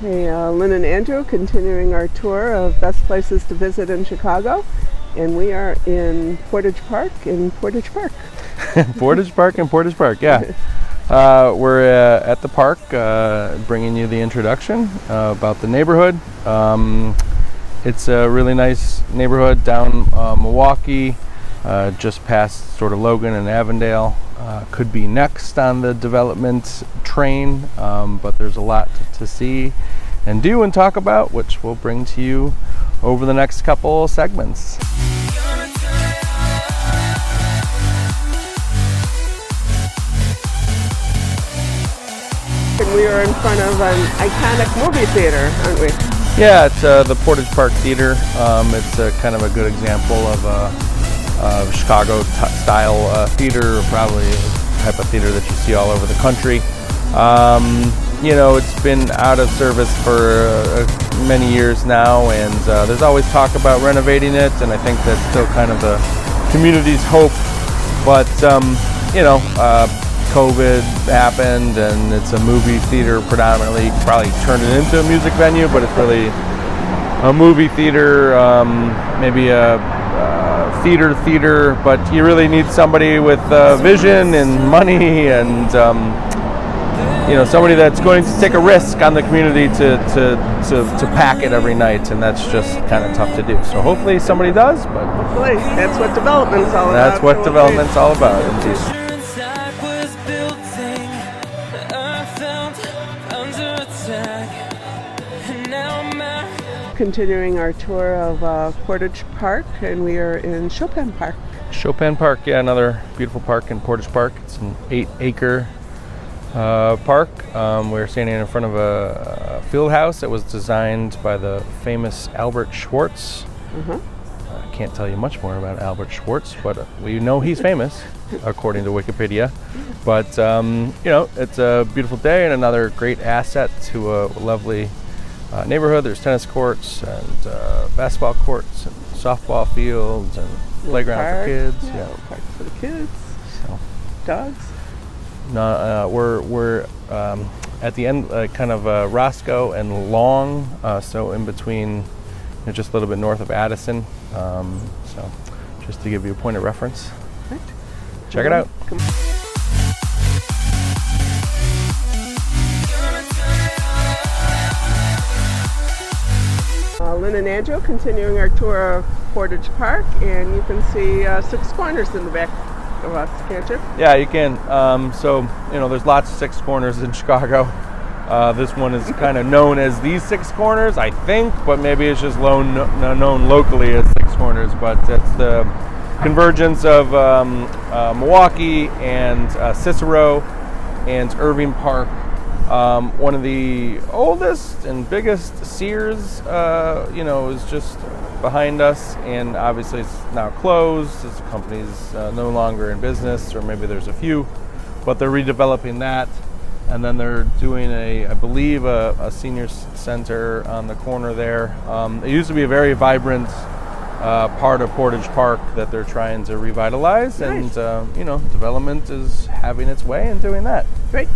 Hey, Lynn and Andrew continuing our tour of best places to visit in Chicago, and we are in Portage Park in Portage Park. Portage Park in Portage Park, yeah. We're at the park bringing you the introduction about the neighborhood. It's a really nice neighborhood down Milwaukee, just past sort of Logan and Avondale. Could be next on the development train, but there's a lot to see and do and talk about, which we'll bring to you over the next couple segments. And we are in front of an iconic movie theater, aren't we? Yeah, it's the Portage Park Theater. It's a kind of a good example of Chicago-style theater, probably a type of theater that you see all over the country. It's been out of service for many years now, and there's always talk about renovating it, and I think that's still kind of the community's hope. But, COVID happened, and it's a movie theater predominantly. Probably turned it into a music venue, but it's really a movie theater, maybe a theater, but you really need somebody with vision and money and somebody that's going to take a risk on the community to pack it every night, and that's just kind of tough to do. So hopefully somebody does, but hopefully that's what development's all about. That's what development's all about, indeed. Continuing our tour of Portage Park, and we are in Chopin Park. Chopin Park, yeah, another beautiful park in Portage Park. It's an 8-acre park. We're standing in front of a field house that was designed by the famous Albert Schweitzer. I can't tell you much more about Albert Schweitzer, but we know he's famous, according to Wikipedia. But, it's a beautiful day and another great asset to a lovely neighborhood. There's tennis courts and basketball courts and softball fields and playground for kids. Yeah, park for the kids. So, dogs. No, we're at the end, kind of Roscoe and Long, so in between, just a little bit north of Addison. So, just to give you a point of reference. Right. Check it out. Lynn and Andrew continuing our tour of Portage Park, and you can see 6 corners in the back of us, can't you? Yeah, you can. There's lots of 6 corners in Chicago. This one is kind of known as these 6 corners, I think, but maybe it's just known locally as 6 corners. But it's the convergence of Milwaukee and Cicero and Irving Park. One of the oldest and biggest Sears, is just behind us, and obviously it's now closed. This company's no longer in business, or maybe there's a few, but they're redeveloping that, and then they're doing I believe a senior center on the corner there. It used to be a very vibrant part of Portage Park that they're trying to revitalize, nice. And development is having its way in doing that. Great.